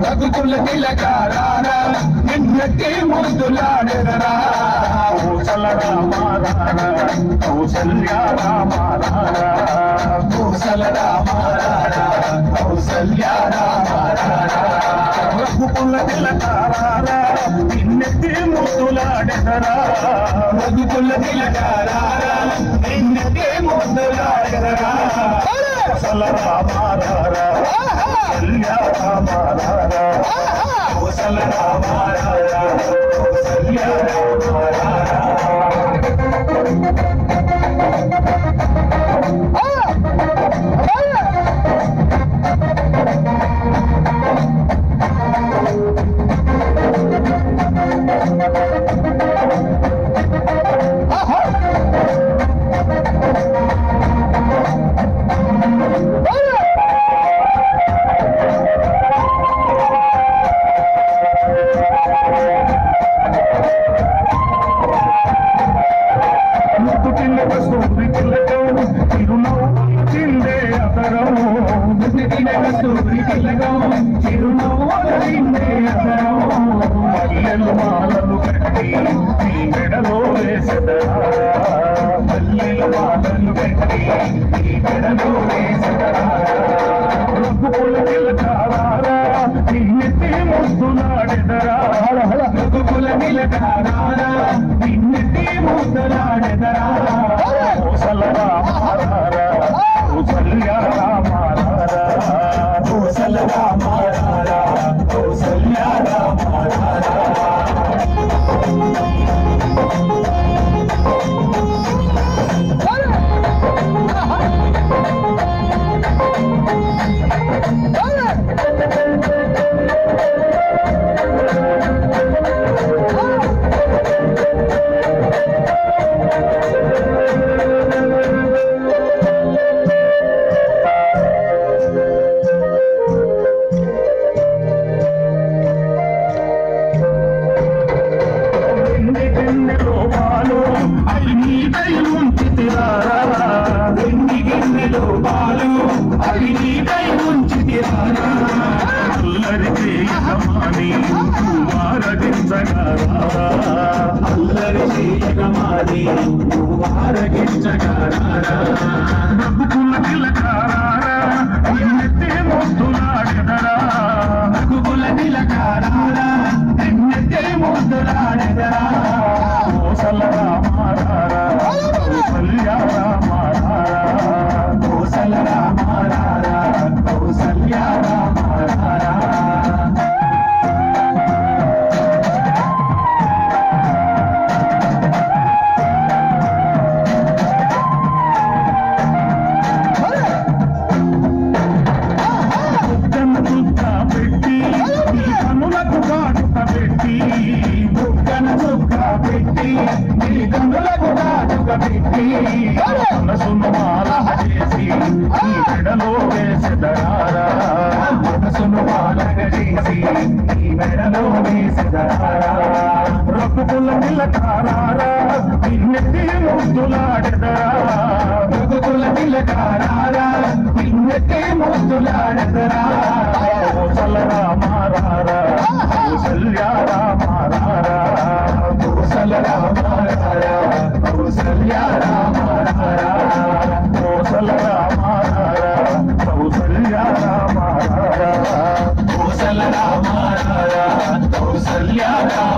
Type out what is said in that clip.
రఘుకుల తిలకారారా నిన్నటి ముద్దులాడెదరా కోసల రామారారా కౌసల్య రామారారా కోసల రామారారా కౌసల్య రామారారా రఘుకుల తిలకారారా నిన్నటి ముద్దులాడెదరా రఘుకుల తిలకారారా నిన్నటి ముద్దులాడెదరా కోసల రామారారా కౌసల్య రామారారా కోసల రామారారా కౌసల్య రామారారా మాలలు కట్టి నీ మెడలో వేసెదరా మల్లెలు మాలలు కట్టి నీ మెడలో వేసెదరా రఘుకుల తిలకారారా నిన్నెత్తి ముద్దులాడెదరా రఘుకుల తిలకారారా నిన్నెత్తి ముద్దులాడెదరా కోసల రామారారా కౌసల్య రామారారా కోసల రామారారా కౌసల్య రామారారా రఘుకుల తిలకారారా నిన్నెత్తి ముద్దులాడెదరా రఘుకుల తిలకారారా నిన్నెత్తి ముద్దులాడెదరా కోసల రామారారా కౌసల్య రామారారా కోసల రామారారా కౌసల్య రామారారా మనసును మాల చేసి నీ మెడలో వేసెదరారా మనసును మాలగ చేసి నీ మెడలో వేసెదరారా రఘుకుల తిలకారారా నిన్నెత్తి ముద్దులాడెదరా రఘుకుల తిలకారారా నిన్నెత్తి ముద్దులాడెదరా కోసల రామారారా కౌసల్య రామారారా కోసల రామారారా కౌసల్య రామారారా కోసల రామారారా కౌసల్య రామారారా కోసల రామారారా కౌసల్య రామారారా